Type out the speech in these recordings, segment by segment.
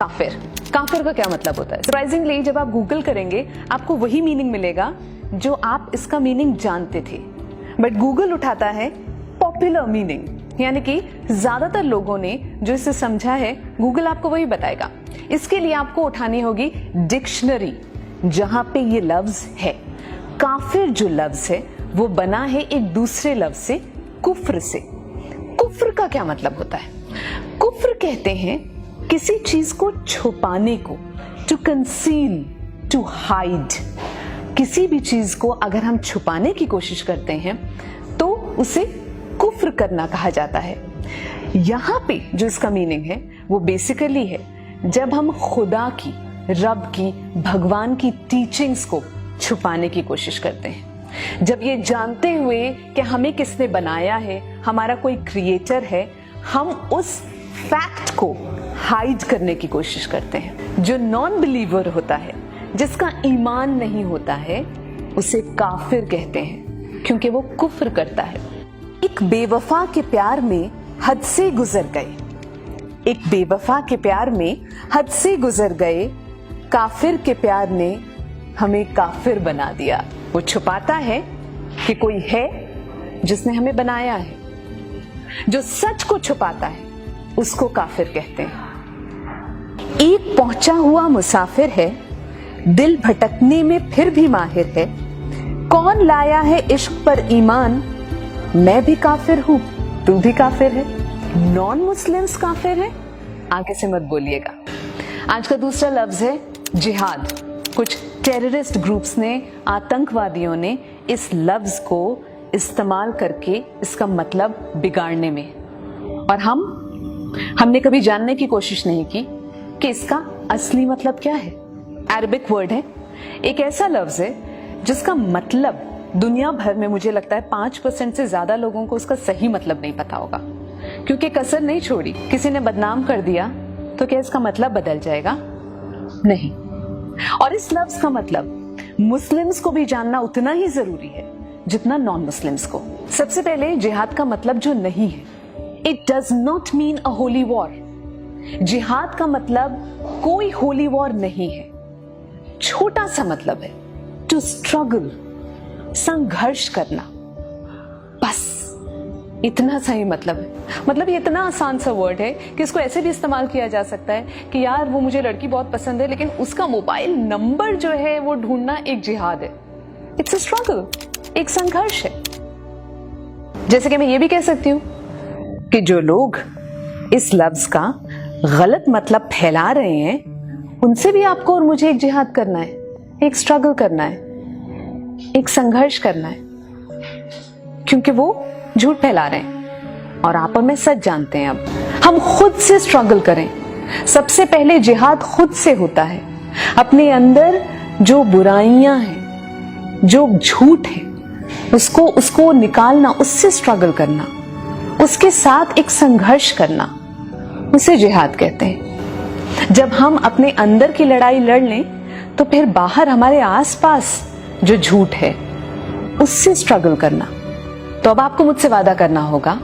काफिर काफिर का क्या मतलब होता है? सरप्राइजिंगली जब आप गूगल करेंगे आपको वही मीनिंग मिलेगा जो आप इसका मीनिंग जानते थे, बट गूगल उठाता है पॉपुलर मीनिंग, यानी कि ज्यादातर लोगों ने जो इसे समझा है गूगल आपको वही बताएगा। इसके लिए आपको उठानी होगी डिक्शनरी जहां पे ये लफ्ज है। काफिर जो लफ्ज है वो बना है एक दूसरे लफ्ज से, कुफ्र से। कुफ्र का क्या मतलब होता है? कुफ्र कहते हैं किसी चीज को छुपाने को, टू कंसील, टू हाइड। किसी भी चीज को अगर हम छुपाने की कोशिश करते हैं तो उसे कुफ्र करना कहा जाता है। यहां पे जो इसका मीनिंग है वो बेसिकली है जब हम खुदा की, रब की, भगवान की टीचिंग्स को छुपाने की कोशिश करते हैं। जब ये जानते हुए कि हमें किसने बनाया है, हमारा कोई क्रिएटर है, हम उस फैक्ट को हाइड करने की कोशिश करते हैं। जो नॉन बिलीवर होता है, जिसका ईमान नहीं होता है, उसे काफिर कहते हैं क्योंकि वो कुफ्र करता है। एक बेवफा के प्यार में हद से गुजर गए, एक बेवफा के प्यार में हद से गुजर गए, काफिर के प्यार ने हमें काफिर बना दिया। वो छुपाता है कि कोई है जिसने हमें बनाया है। जो सच को छुपाता है उसको काफिर कहते हैं। एक पहुंचा हुआ मुसाफिर है, दिल भटकने में फिर भी माहिर है। कौन लाया है इश्क पर ईमान, मैं भी काफिर हूं, तू भी काफिर है। नॉन मुस्लिम्स काफिर है, आगे से मत बोलिएगा। आज का दूसरा लफ्ज है जिहाद। कुछ टेररिस्ट ग्रुप्स ने, आतंकवादियों ने इस लफ्ज को इस्तेमाल करके इसका मतलब बिगाड़ने में, और हमने कभी जानने की कोशिश नहीं की कि इसका असली मतलब क्या है। अरबिक वर्ड है, एक ऐसा लफ्ज है जिसका मतलब दुनिया भर में मुझे लगता है 5% से ज्यादा लोगों को उसका सही मतलब नहीं पता होगा, क्योंकि कसर नहीं छोड़ी। किसी ने बदनाम कर दिया तो क्या इसका मतलब बदल जाएगा? नहीं। और इस लफ्ज का मतलब मुस्लिम्स को भी जानना उतना ही जरूरी है जितना नॉन मुस्लिम्स को। सबसे पहले जिहाद का मतलब जो नहीं है, it does not mean a holy war. जिहाद का मतलब कोई होली वॉर नहीं है, छोटा सा मतलब है टू स्ट्रगल, संघर्ष करना, बस इतना सा ही मतलब है। मतलब ये इतना आसान सा वर्ड है कि इसको ऐसे भी इस्तेमाल किया जा सकता है कि यार वो मुझे लड़की बहुत पसंद है लेकिन उसका मोबाइल नंबर जो है वो ढूंढना एक जिहाद है। इट्स अ स्ट्रगल, एक संघर्ष है। जैसे कि मैं ये भी कह सकती हूं कि जो लोग इस लफ्ज का गलत मतलब फैला रहे हैं उनसे भी आपको और मुझे एक जिहाद करना है, एक स्ट्रगल करना है, एक संघर्ष करना है, क्योंकि वो झूठ फैला रहे हैं और आप और मैं सच जानते हैं। अब हम खुद से स्ट्रगल करें। सबसे पहले जिहाद खुद से होता है। अपने अंदर जो बुराइयां हैं, जो झूठ है, उसको निकालना, उससे स्ट्रगल करना, उसके साथ एक संघर्ष करना, उसे जिहाद कहते हैं। जब हम अपने अंदर की लड़ाई लड़ लें तो फिर बाहर हमारे आसपास जो झूठ है उससे स्ट्रगल करना। तो अब आपको मुझसे वादा करना होगा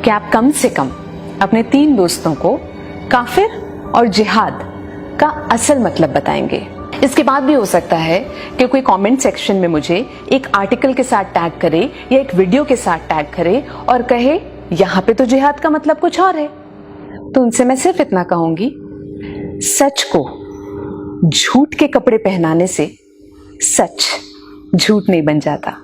कि आप कम से कम अपने 3 दोस्तों को काफिर और जिहाद का असल मतलब बताएंगे। इसके बाद भी हो सकता है कि कोई कमेंट सेक्शन में मुझे एक आर्टिकल के साथ टैग करे या एक वीडियो के साथ टैग करे और कहे यहां पे तो जिहाद का मतलब कुछ और है। तो उनसे मैं सिर्फ इतना कहूंगी, सच को झूठ के कपड़े पहनाने से सच झूठ नहीं बन जाता।